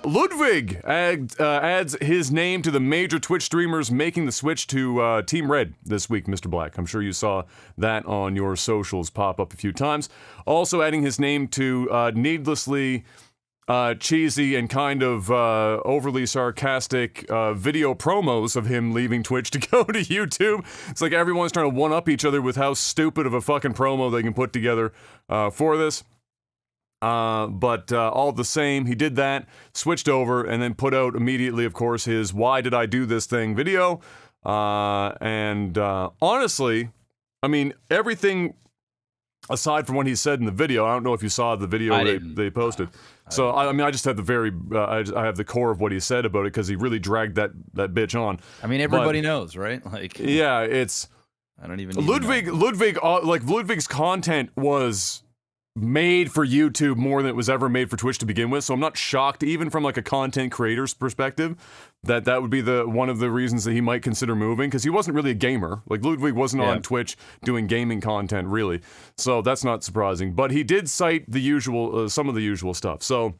Ludwig adds his name to the major Twitch streamers making the switch to Team Red this week, Mr. Black. I'm sure you saw that on your socials pop up a few times. Also adding his name to needlessly cheesy and kind of overly sarcastic video promos of him leaving Twitch to go to YouTube. It's like everyone's trying to one-up each other with how stupid of a fucking promo they can put together for this. But all the same, he did that, switched over, and then put out immediately, of course, his "Why Did I Do This Thing" video. Honestly, I mean, everything aside from what he said in the video, I don't know if you saw the video they posted. So, I just have I have the core of what he said about it, because he really dragged that bitch on. I mean, everybody knows, right? Like, yeah, it's... I don't even Ludwig's content was made for YouTube more than it was ever made for Twitch to begin with, so I'm not shocked, even from like a content creator's perspective, that would be one of the reasons that he might consider moving, because he wasn't really a gamer. Like, Ludwig wasn't on Twitch doing gaming content, really, so that's not surprising. But he did cite the usual, some of the usual stuff, so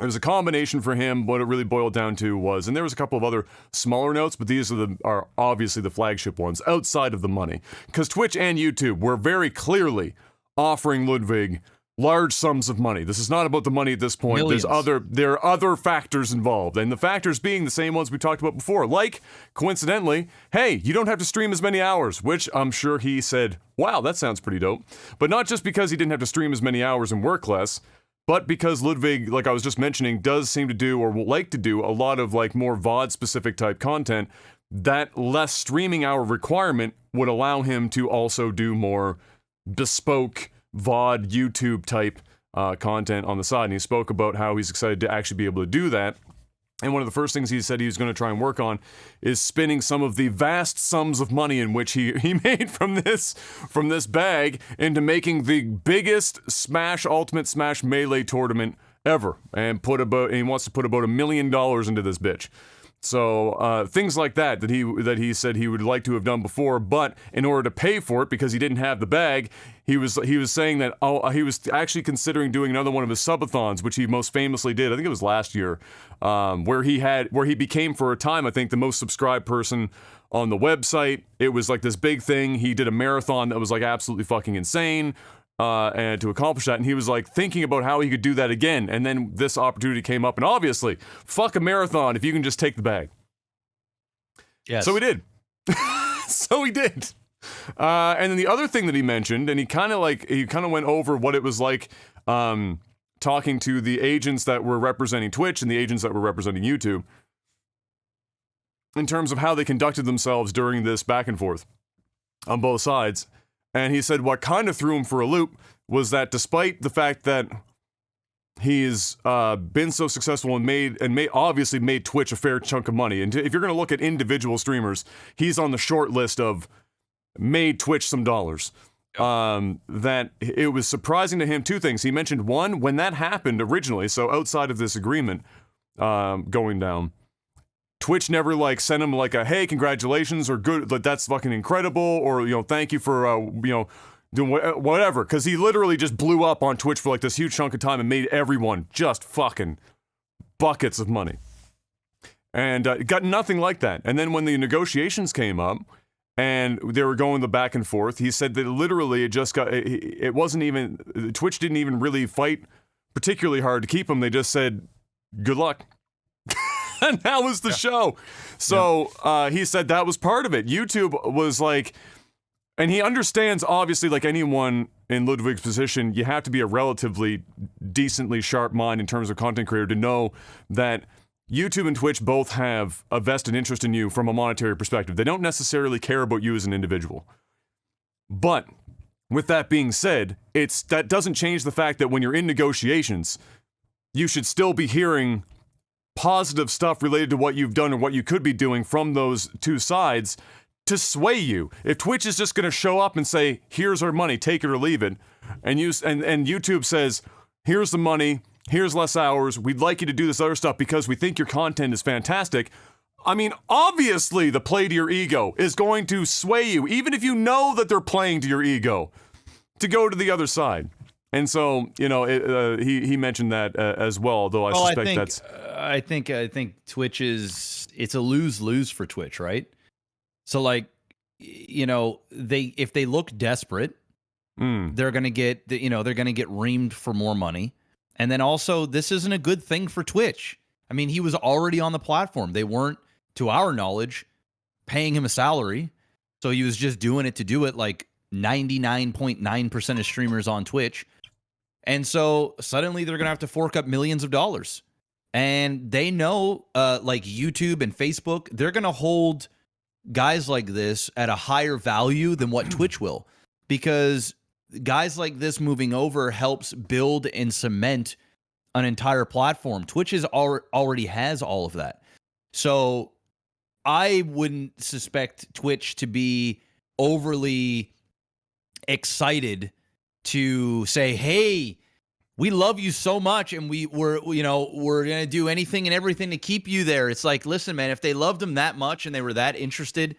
it was a combination for him. What it really boiled down to was, and there was a couple of other smaller notes, but these are obviously the flagship ones, outside of the money, because Twitch and YouTube were very clearly offering Ludwig large sums of money. This is not about the money at this point. Millions. There are other factors involved, and the factors being the same ones we talked about before, like, coincidentally, hey, you don't have to stream as many hours, which I'm sure he said, wow, that sounds pretty dope. But not just because he didn't have to stream as many hours and work less, but because Ludwig, like I was just mentioning, does seem to do, or will like to do, a lot of like more VOD-specific type content. That less streaming hour requirement would allow him to also do more bespoke VOD YouTube type content on the side, and he spoke about how he's excited to actually be able to do that. And one of the first things he said he was going to try and work on is spinning some of the vast sums of money in which he made from this bag into making the biggest Ultimate Smash Melee tournament ever, and he wants to put about $1 million into this bitch. So things like that he said he would like to have done before, but in order to pay for it, because he didn't have the bag, he was saying that he was actually considering doing another one of his subathons, which he most famously did. I think it was last year, where he became, for a time, I think, the most subscribed person on the website. It was like this big thing. He did a marathon that was like absolutely fucking insane. And to accomplish that, and he was like thinking about how he could do that again, and then this opportunity came up, and obviously, fuck a marathon if you can just take the bag. Yes. So he did. And then the other thing that he mentioned, and he kind of went over what it was like talking to the agents that were representing Twitch and the agents that were representing YouTube, in terms of how they conducted themselves during this back and forth on both sides. And he said what kind of threw him for a loop was that despite the fact that he's been so successful and obviously made Twitch a fair chunk of money, and if you're going to look at individual streamers, he's on the short list of made Twitch some dollars. That it was surprising to him, two things. He mentioned, one, when that happened originally, so outside of this agreement going down, Twitch never like sent him like a, hey, congratulations, or good, that's fucking incredible, or, you know, thank you for, doing whatever, because he literally just blew up on Twitch for like this huge chunk of time and made everyone just fucking buckets of money. And got nothing like that. And then when the negotiations came up and they were going the back and forth, he said that literally it wasn't even, Twitch didn't even really fight particularly hard to keep him. They just said, good luck. And that was the show. So he said that was part of it. YouTube was like, and he understands, obviously, like anyone in Ludwig's position, you have to be a relatively decently sharp mind in terms of content creator to know that YouTube and Twitch both have a vested interest in you from a monetary perspective. They don't necessarily care about you as an individual. But with that being said, that doesn't change the fact that when you're in negotiations, you should still be hearing positive stuff related to what you've done or what you could be doing from those two sides to sway you. If Twitch is just going to show up and say, here's our money, take it or leave it, and YouTube says, here's the money, here's less hours, we'd like you to do this other stuff because we think your content is fantastic, I mean, obviously the play to your ego is going to sway you, even if you know that they're playing to your ego, to go to the other side. And so, he mentioned that as well, though I suspect I think Twitch it's a lose-lose for Twitch, right? So like, if they look desperate, they're going to get reamed for more money. And then also, this isn't a good thing for Twitch. I mean, he was already on the platform. They weren't, to our knowledge, paying him a salary. So he was just doing it to do it, like 99.9% of streamers on Twitch. And so suddenly they're going to have to fork up millions of dollars. And they know, like YouTube and Facebook, they're going to hold guys like this at a higher value than what Twitch will. Because guys like this moving over helps build and cement an entire platform. Twitch already has all of that. So I wouldn't suspect Twitch to be overly excited to say, hey, we love you so much and we're going to do anything and everything to keep you there. It's like, listen, man, if they loved him that much and they were that interested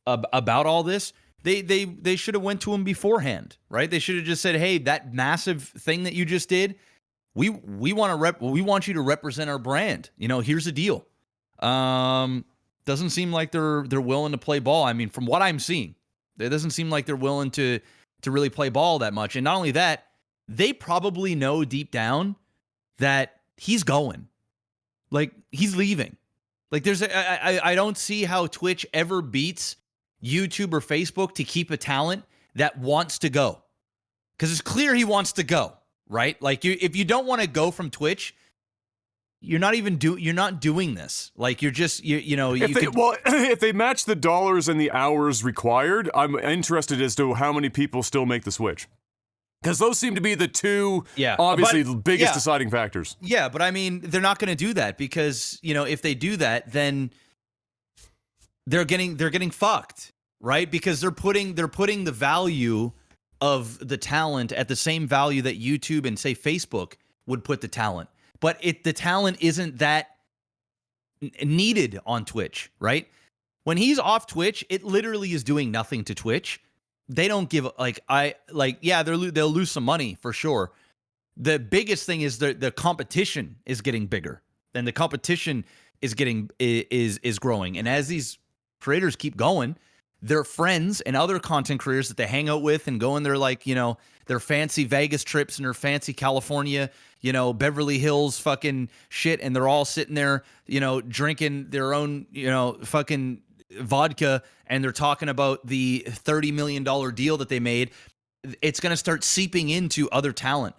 about all this, they should have went to him beforehand, right? They should have just said, hey, that massive thing that you just did, we want you to represent our brand. Here's the deal. Doesn't seem like they're willing to play ball. I mean, from what I'm seeing, it doesn't seem like they're willing to really play ball that much. And not only that, they probably know deep down that he's going. Like, he's leaving. Like, I don't see how Twitch ever beats YouTube or Facebook to keep a talent that wants to go. Because it's clear he wants to go, right? Like, if you don't want to go from Twitch, you're not doing this. Like, you're just if they match the dollars and the hours required, I'm interested as to how many people still make the switch. Because those seem to be the two, obviously, biggest deciding factors. Yeah, but I mean, they're not going to do that because, if they do that, then they're getting fucked, right? Because they're putting the value of the talent at the same value that YouTube and, say, Facebook would put the talent. But the talent isn't that needed on Twitch, right? When he's off Twitch, it literally is doing nothing to Twitch. They don't give they'll lose some money for sure. The biggest thing is the competition is getting bigger, and the competition is growing. And as these creators keep going, their friends and other content creators that they hang out with and go in their their fancy Vegas trips and their fancy California, Beverly Hills fucking shit, and they're all sitting there, drinking their own, fucking vodka, and they're talking about the $30 million deal that they made. It's going to start seeping into other talent.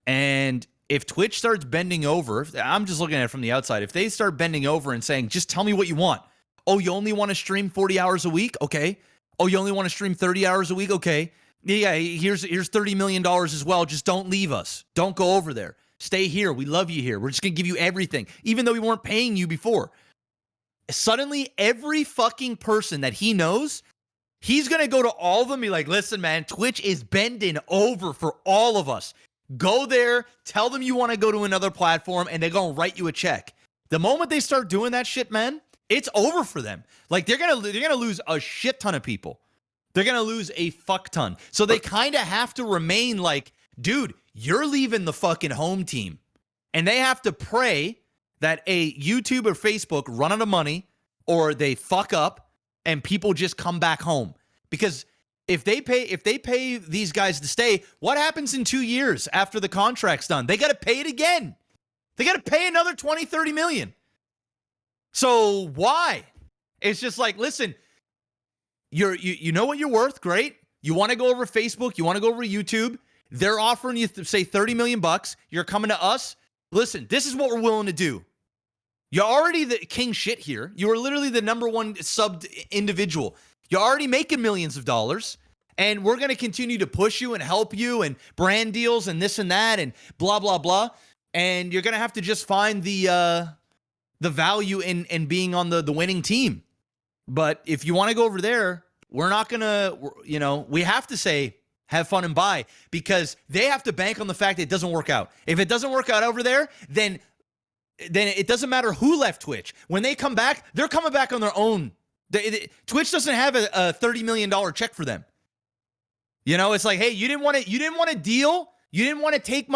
And if Twitch starts bending over, I'm just looking at it from the outside, if they start bending over and saying, just tell me what you want. Oh, you only want to stream 40 hours a week? Okay. Oh, you only want to stream 30 hours a week? Okay. Yeah, here's $30 million as well. Just don't leave us. Don't go over there. Stay here. We love you here. We're just going to give you everything, even though we weren't paying you before. Suddenly, every fucking person that he knows, he's going to go to all of them and be like, listen, man, Twitch is bending over for all of us. Go there, tell them you want to go to another platform, and they're going to write you a check. The moment they start doing that shit, man, it's over for them. Like, they're going to lose a shit ton of people. They're going to lose a fuck ton. So they kind of have to remain like, dude, you're leaving the fucking home team. And they have to pray that a YouTube or Facebook run out of money or they fuck up and people just come back home. Because if they pay these guys to stay, what happens in 2 years after the contract's done? They got to pay it again. They got to pay another 20, 30 million. So why? It's just like, listen, you know what you're worth, great. You want to go over Facebook, you want to go over YouTube. They're offering you, say, $30 million. You're coming to us. Listen, this is what we're willing to do. You're already the king shit here. You are literally the number one subbed individual. You're already making millions of dollars, and we're going to continue to push you and help you and brand deals and this and that and blah, blah, blah. And you're going to have to just find the value in being on the winning team. But if you want to go over there, we're not going to, we have to say, have fun and buy, because they have to bank on the fact that it doesn't work out. If it doesn't work out over there, then it doesn't matter who left Twitch. When they come back, they're coming back on their own. Twitch doesn't have a $30 million check for them. It's like, hey, you didn't want to deal. You didn't want to take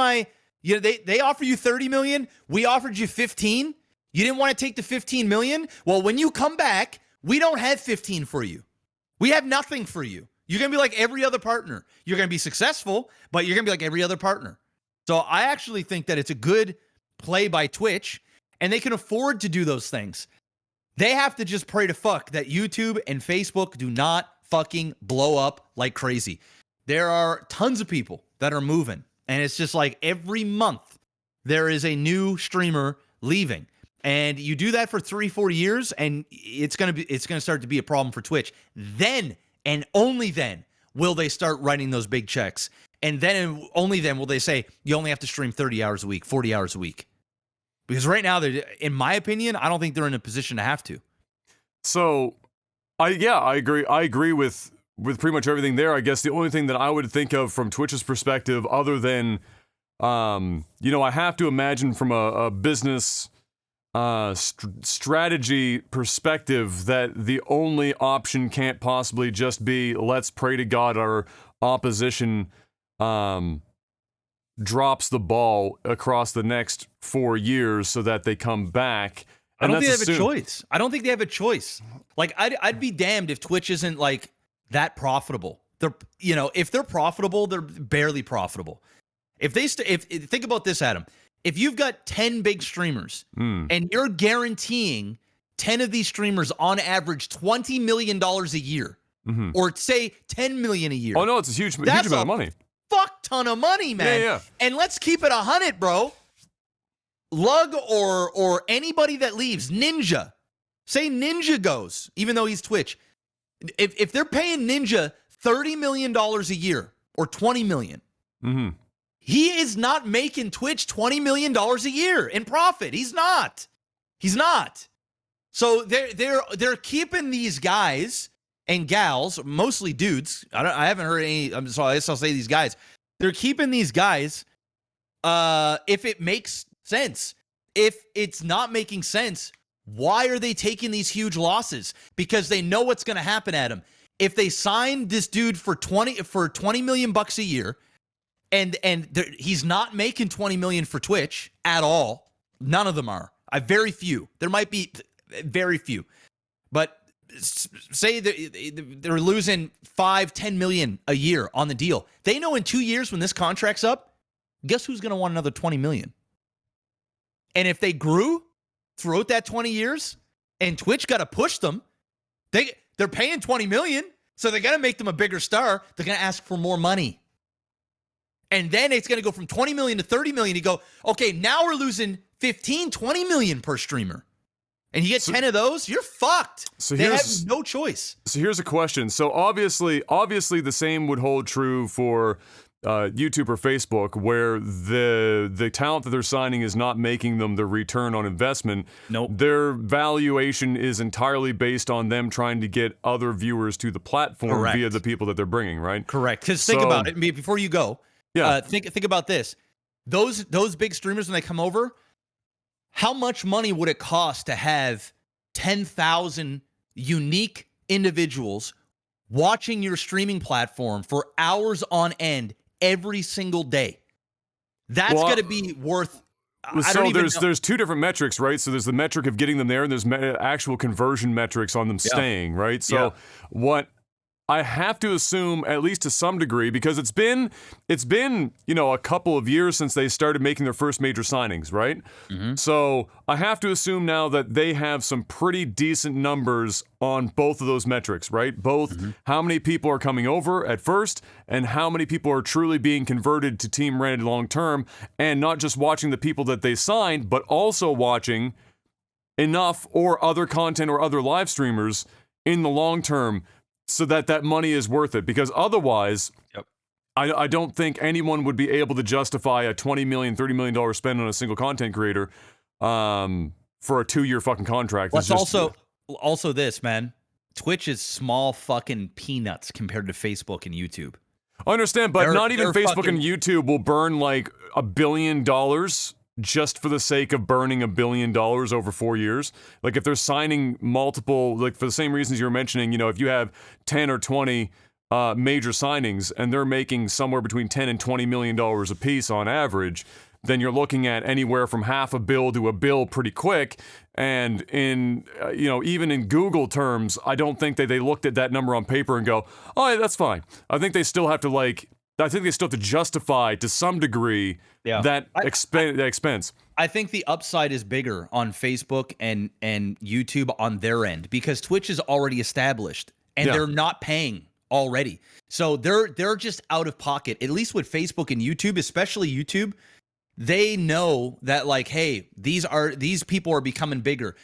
they offer you 30 million. We offered you 15. You didn't want to take the 15 million. Well, when you come back, we don't have 15 for you. We have nothing for you. You're going to be like every other partner. You're going to be successful, but you're going to be like every other partner. So I actually think that it's a good play by Twitch, and they can afford to do those things. They have to just pray to fuck that YouTube and Facebook do not fucking blow up like crazy. There are tons of people that are moving, and it's just like every month there is a new streamer leaving. And you do that for 3-4 years, and it's gonna start to be a problem for Twitch. Then and only then will they start writing those big checks. And then and only then will they say you only have to stream 30 hours a week, 40 hours a week. Because right now, in my opinion, I don't think they're in a position to have to. So, I agree. I agree with pretty much everything there. I guess the only thing that I would think of from Twitch's perspective, other than, I have to imagine from a business strategy perspective that the only option can't possibly just be let's pray to God our opposition drops the ball across the next 4 years so that they come back. I don't think they have a choice. I don't think they have a choice. Like I'd be damned if Twitch isn't like that profitable. If they're profitable, they're barely profitable. If think about this, Adam. If you've got 10 big streamers and you're guaranteeing 10 of these streamers on average $20 million a year, or say 10 million a year. Oh no, it's a huge amount of money. Fuck ton of money, man. Yeah. And let's keep it 100, bro. Lug or anybody that leaves, Ninja. Say Ninja goes, even though he's Twitch. If they're paying Ninja $30 million a year or $20 million, he is not making Twitch $20 million a year in profit. He's not. So they're keeping these guys and gals, mostly dudes. I haven't heard any. So I guess I'll say these guys. They're keeping these guys if it makes sense. If it's not making sense, why are they taking these huge losses? Because they know what's going to happen, Adam. If they sign this dude for 20 million bucks a year, and he's not making 20 million for Twitch at all. None of them are. Very few. There might be very few. But say they're losing 5-10 million a year on the deal. They know in 2 years when this contract's up, guess who's going to want another 20 million? And if they grew throughout that 20 years and Twitch got to push them, they're paying 20 million, so they got to make them a bigger star. They're going to ask for more money. And then it's going to go from 20 million to 30 million. You go, okay, now we're losing 15, 20 million per streamer. And you get 10 of those, you're fucked. So they have no choice. So here's a question. So obviously the same would hold true for YouTube or Facebook, where the talent that they're signing is not making them the return on investment. Nope. Their valuation is entirely based on them trying to get other viewers to the platform via the people that they're bringing, right? Correct. Because think about it. Before you go, think about this. Those big streamers, when they come over, how much money would it cost to have 10,000 unique individuals watching your streaming platform for hours on end every single day? That's going to be worth. There's two different metrics, right? So there's the metric of getting them there, and there's actual conversion metrics on them staying, right? So what I have to assume, at least to some degree, because it's been a couple of years since they started making their first major signings, right? So I have to assume now that they have some pretty decent numbers on both of those metrics, right? Both how many people are coming over at first and how many people are truly being converted to Team Red long term, and not just watching the people that they signed, but also watching enough or other content or other live streamers in the long term, so that money is worth it. Because otherwise, I don't think anyone would be able to justify a $20 million, $30 million spend on a single content creator for a 2-year fucking contract. Let's also this, man. Twitch is small fucking peanuts compared to Facebook and YouTube. I understand, but not even Facebook and YouTube will burn like $1 billion just for the sake of burning $1 billion over 4 years. Like if they're signing multiple, like for the same reasons you were mentioning, if you have 10 or 20 major signings, and they're making somewhere between $10 and $20 million a piece on average, then you're looking at anywhere from half a bill to a bill pretty quick. And in, even in Google terms, I don't think that they looked at that number on paper and go, oh, yeah, that's fine. I think they still have to justify to some degree that expense. I think the upside is bigger on Facebook and YouTube on their end because Twitch is already established and they're not paying already. So they're just out of pocket, at least with Facebook and YouTube, especially YouTube. They know that, like, hey, these people are becoming bigger.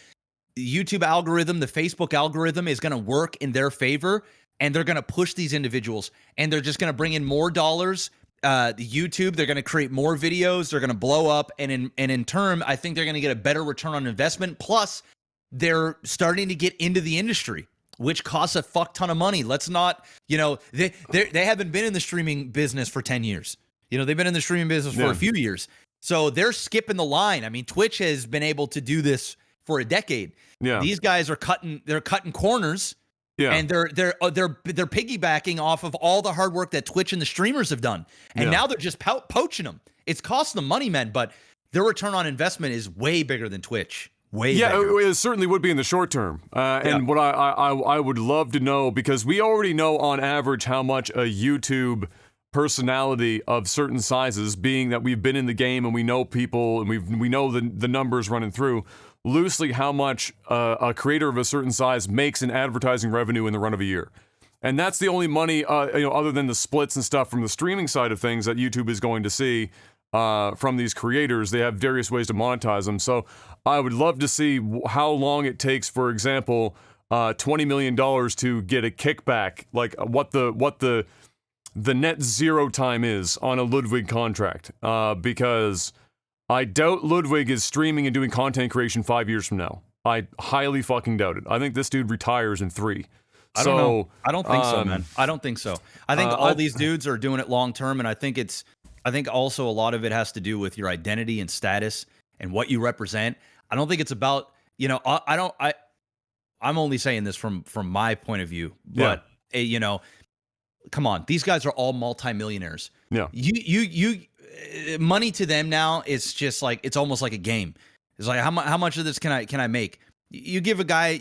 The YouTube algorithm, the Facebook algorithm is going to work in their favor, and they're going to push these individuals, and they're just going to bring in more dollars. The YouTube, they're going to create more videos, they're going to blow up, and in turn, I think they're going to get a better return on investment. Plus, they're starting to get into the industry, which costs a fuck ton of money. Let's not, they haven't been in the streaming business for 10 years. They've been in the streaming business for a few years. So they're skipping the line. I mean, Twitch has been able to do this for a decade. Yeah. These guys are cutting corners. Yeah. And they're piggybacking off of all the hard work that Twitch and the streamers have done. And now they're just poaching them. It's costing them money, man, but their return on investment is way bigger than Twitch. Way bigger. It certainly would be in the short term. And what I would love to know, because we already know on average how much a YouTube personality of certain sizes, being that we've been in the game and we know people and we know the numbers running through, loosely how much a creator of a certain size makes in advertising revenue in the run of a year. And that's the only money, other than the splits and stuff from the streaming side of things that YouTube is going to see from these creators. They have various ways to monetize them. So I would love to see how long it takes, for example, $20 million to get a kickback, like what the net zero time is on a Ludwig contract, because I doubt Ludwig is streaming and doing content creation 5 years from now. I highly fucking doubt it. I think this dude retires in 3. I don't know. I don't think so, man. I don't think so. I think all these dudes are doing it long term, and I think also a lot of it has to do with your identity and status and what you represent. I don't think it's about, I'm only saying this from my point of view, but come on, these guys are all multimillionaires. Yeah. You money to them now is just like, it's almost like a game. It's like, how much of this can I make? You give a guy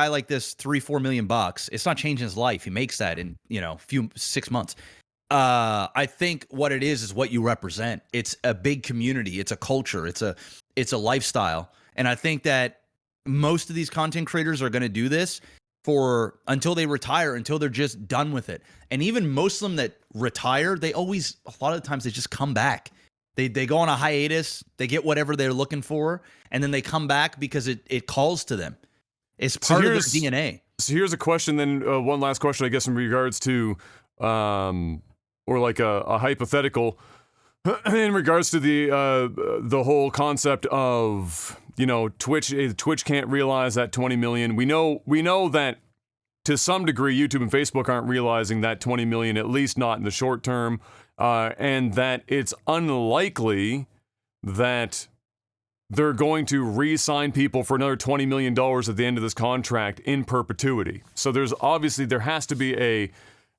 like this $3-4 million bucks. It's not changing his life. He makes that in, 6 months. I think what it is what you represent. It's a big community. It's a culture. It's a lifestyle. And I think that most of these content creators are going to do this until they retire, until they're just done with it. And even most of them that retire, a lot of the times they just come back. They go on a hiatus, they get whatever they're looking for, and then they come back because it calls to them. It's part of their DNA. So here's a question then, one last question, I guess, in regards to, or like a hypothetical, in regards to the whole concept of, Twitch can't realize that 20 million. We know that to some degree YouTube and Facebook aren't realizing that 20 million, at least not in the short term, and that it's unlikely that they're going to re-sign people for another $20 million at the end of this contract in perpetuity. So there has to be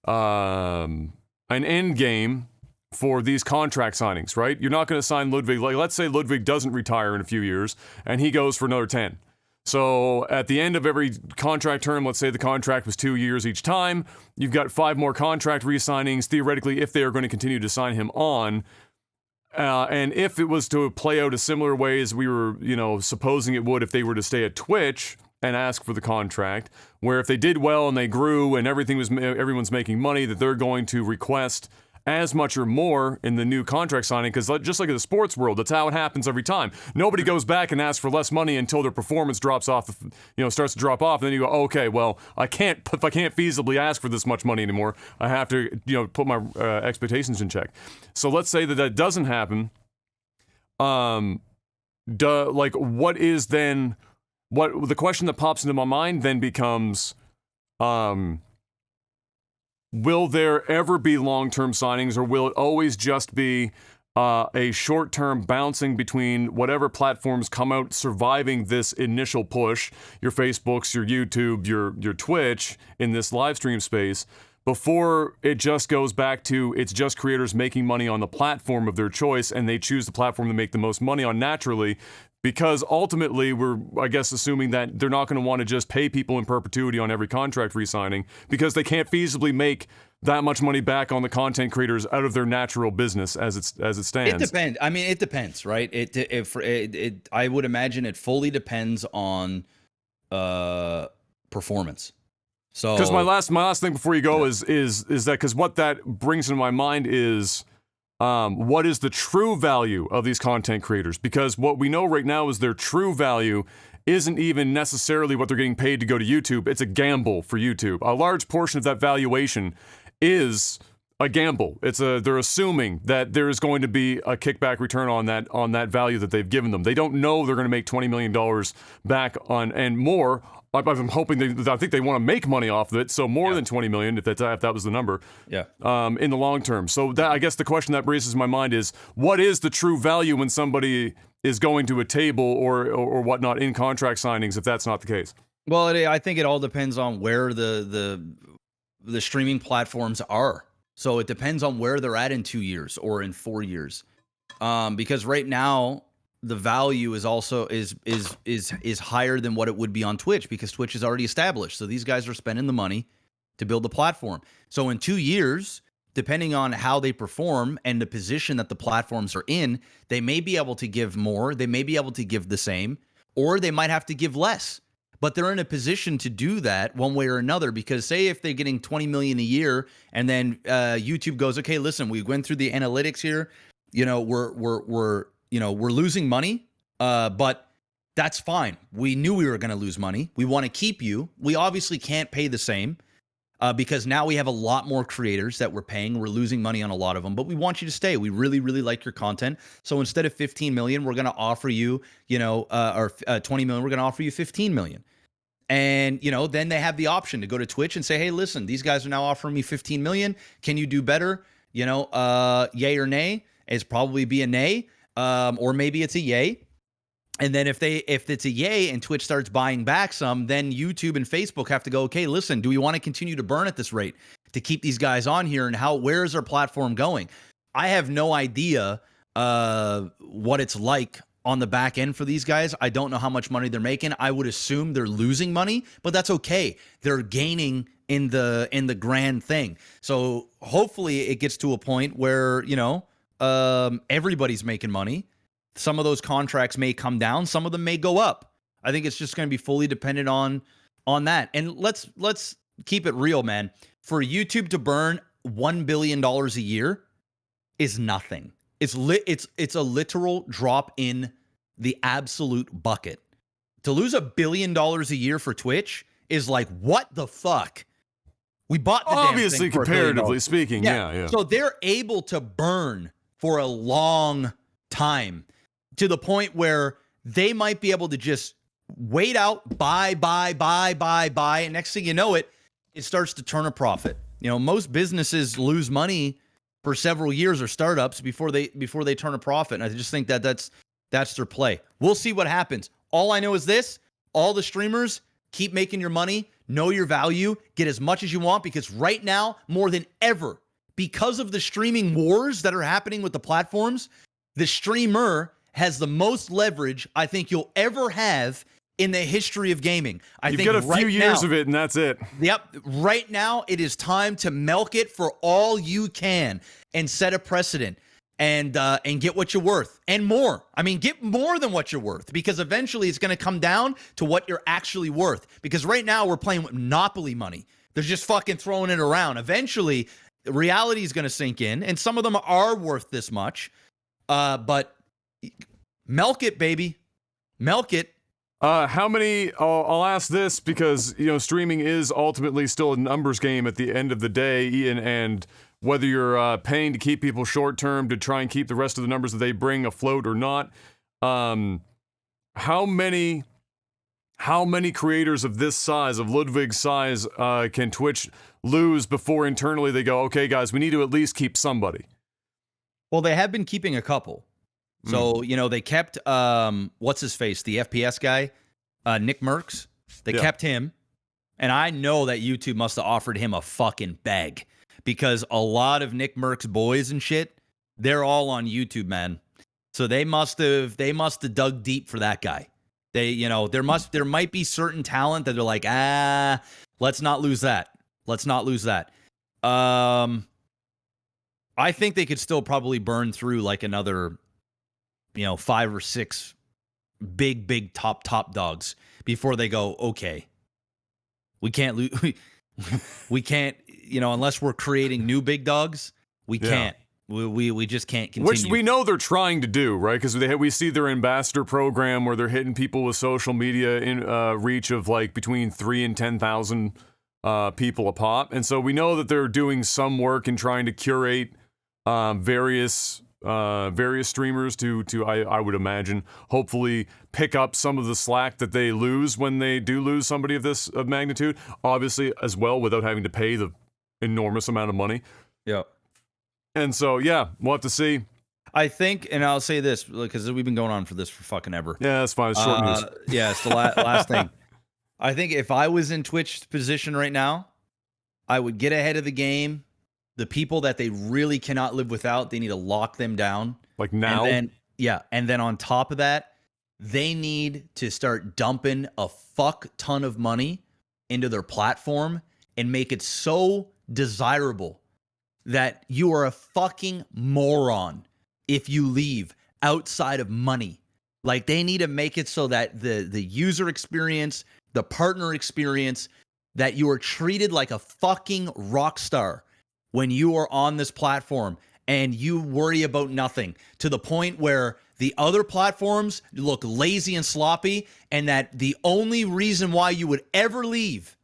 an end game for these contract signings, right? You're not going to sign Ludwig. Like, let's say Ludwig doesn't retire in a few years and he goes for another 10. So at the end of every contract term, let's say the contract was 2 years each time, you've got 5 more contract re-signings, theoretically, if they are going to continue to sign him on. And if it was to play out a similar way as we were, supposing it would if they were to stay at Twitch and ask for the contract, where if they did well and they grew and everyone's making money, that they're going to request as much or more in the new contract signing, because just like in the sports world, that's how it happens every time. Nobody goes back and asks for less money until their performance drops off, starts to drop off, and then you go, okay, well, if I can't feasibly ask for this much money anymore, I have to, put my expectations in check. So let's say that doesn't happen. What the question that pops into my mind then becomes, will there ever be long-term signings, or will it always just be a short-term bouncing between whatever platforms come out surviving this initial push, your Facebooks, your YouTube, your Twitch, in this live stream space, before it just goes back to it's just creators making money on the platform of their choice, and they choose the platform to make the most money on naturally, because ultimately we're, I guess, assuming that they're not going to want to just pay people in perpetuity on every contract re-signing, because they can't feasibly make that much money back on the content creators out of their natural business as it stands. It depends. I mean, it depends, right? I would imagine it fully depends on performance. So, because my last thing before you go is that, because what that brings into my mind is what is the true value of these content creators? Because what we know right now is their true value isn't even necessarily what they're getting paid to go to YouTube. It's a gamble for YouTube. A large portion of that valuation is a gamble. They're assuming that there is going to be a kickback return on that value that they've given them. They don't know they're going to make $20 million back on and more. I'm hoping I think they want to make money off of it, so more than 20 million if that was the number. Yeah. In the long term. So that, I guess the question that raises my mind is, what is the true value when somebody is going to a table or whatnot in contract signings if that's not the case? Well, I think it all depends on where the streaming platforms are. So it depends on where they're at in 2 years or in 4 years. Because right now the value is also is higher than what it would be on Twitch, because Twitch is already established. So these guys are spending the money to build the platform. So in 2 years, depending on how they perform and the position that the platforms are in, they may be able to give more, they may be able to give the same, or they might have to give less. But they're in a position to do that one way or another, because say if they're getting 20 million a year and then YouTube goes, okay, listen, we went through the analytics here, we're losing money, but that's fine. We knew we were going to lose money. We want to keep you. We obviously can't pay the same because now we have a lot more creators that we're paying. We're losing money on a lot of them, but we want you to stay. We really, really like your content. So instead of 15 million, we're going to offer you, or 20 million, we're going to offer you 15 million. And, then they have the option to go to Twitch and say, hey, listen, these guys are now offering me 15 million. Can you do better? Yay or nay? It's probably be a nay. Or maybe it's a yay. And then if it's a yay and Twitch starts buying back some, then YouTube and Facebook have to go, okay, listen, do we want to continue to burn at this rate to keep these guys on here? And where is our platform going? I have no idea what it's like on the back end for these guys. I don't know how much money they're making. I would assume they're losing money, but that's okay. They're gaining in the grand thing. So hopefully it gets to a point where, everybody's making money. Some of those contracts may come down, some of them may go up. I think it's just going to be fully dependent on that. And let's keep it real, man. For YouTube to burn $1 billion a year is nothing. It's a literal drop in the absolute bucket. To lose $1 billion a year for Twitch is like, what the fuck? We bought the obviously damn thing for comparatively speaking, yeah. So they're able to burn for a long time, to the point where they might be able to just wait out, buy, and next thing you know it starts to turn a profit. Most businesses lose money for several years, or startups, before they turn a profit. And I just think that's their play. We'll see what happens. All I know is this: all the streamers, keep making your money, know your value, get as much as you want, because right now, more than ever, because of the streaming wars that are happening with the platforms, the streamer has the most leverage I think you'll ever have in the history of gaming. You've got a few years of it, and that's it. Yep. Right now, it is time to milk it for all you can and set a precedent and get what you're worth and more. I mean, get more than what you're worth, because eventually it's going to come down to what you're actually worth. Because right now we're playing with Monopoly money. They're just fucking throwing it around. Eventually, reality is going to sink in, and some of them are worth this much. But milk it, baby. Milk it. How many? I'll ask this because streaming is ultimately still a numbers game at the end of the day, and whether you're paying to keep people short term to try and keep the rest of the numbers that they bring afloat or not. How many creators of this size, of Ludwig's size, can Twitch lose before internally they go, okay, guys, we need to at least keep somebody? Well, they have been keeping a couple. So, they kept, what's his face, the FPS guy, Nick Merckx. They kept him. And I know that YouTube must have offered him a fucking bag because a lot of Nick Merck's boys and shit, they're all on YouTube, man. So they must have dug deep for that guy. They, there might be certain talent that they're like, let's not lose that. Let's not lose that. I think they could still probably burn through like another, 5 or 6 big top dogs before they go, okay, we can't lose. We can't, unless we're creating new big dogs, we can't. We just can't continue. Which we know they're trying to do, right? Because we see their ambassador program where they're hitting people with social media in reach of like between 3,000 and 10,000 people a pop, and so we know that they're doing some work in trying to curate various streamers to I would imagine hopefully pick up some of the slack that they lose when they do lose somebody of magnitude. Obviously, as well, without having to pay the enormous amount of money. Yeah. And so, we'll have to see. I think, and I'll say this, because we've been going on for this for fucking ever. Yeah, that's fine. It's short news. Yeah, it's the last thing. I think if I was in Twitch's position right now, I would get ahead of the game. The people that they really cannot live without, they need to lock them down. Like now? And then on top of that, they need to start dumping a fuck ton of money into their platform and make it so desirable that you are a fucking moron if you leave outside of money. Like, they need to make it so that the user experience, the partner experience, that you are treated like a fucking rock star when you are on this platform and you worry about nothing, to the point where the other platforms look lazy and sloppy, and that the only reason why you would ever leave,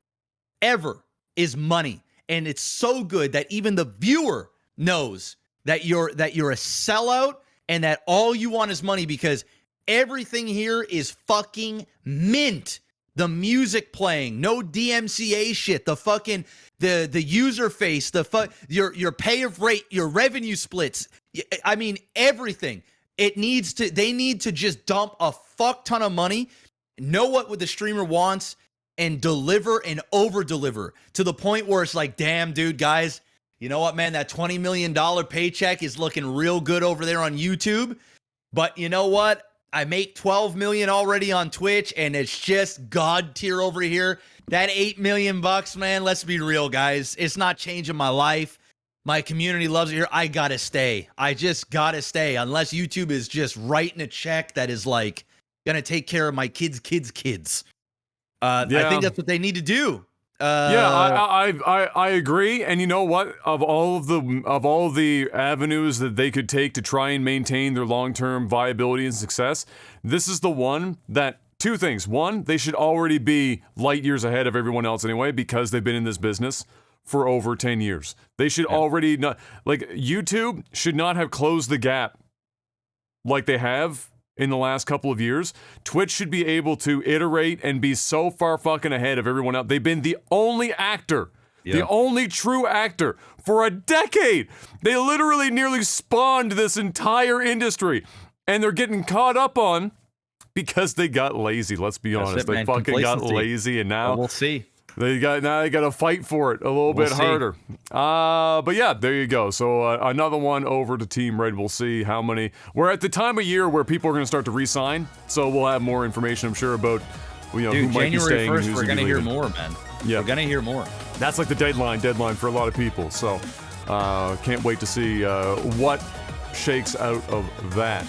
ever, is money. And it's so good that even the viewer knows that you're a sellout and that all you want is money, because everything here is fucking mint. The music playing, no DMCA shit, the fucking the user face, your pay of rate, your revenue splits. I mean, everything. They need to just dump a fuck ton of money, know what the streamer wants, and deliver and over deliver to the point where it's like, damn, dude, guys, you know what, man, that $20 million paycheck is looking real good over there on YouTube. But you know what? I make 12 million already on Twitch, and it's just God tier over here. That $8 million bucks, man, let's be real, guys. It's not changing my life. My community loves it here. I gotta stay. I just gotta stay, unless YouTube is just writing a check that is like gonna take care of my kids. I think that's what they need to do. I agree. And you know what? Of all of the avenues that they could take to try and maintain their long-term viability and success, this is the one that, two things. One, they should already be light years ahead of everyone else anyway, because they've been in this business for over 10 years. They should already not, like, YouTube should not have closed the gap like they have in the last couple of years. Twitch should be able to iterate and be so far fucking ahead of everyone else. They've been the only actor, the only true actor for a decade. They literally nearly spawned this entire industry, and they're getting caught up on because they got lazy. Let's be honest. They fucking got lazy, and now we'll see. They got to fight for it a little bit harder. But yeah, there you go. So another one over to Team Red. We'll see how many. We're at the time of year where people are going to start to re-sign. So we'll have more information, I'm sure, about who might be staying. January 1st, we're going to hear more, man. Yeah, we're going to hear more. That's like the deadline for a lot of people. So can't wait to see what shakes out of that.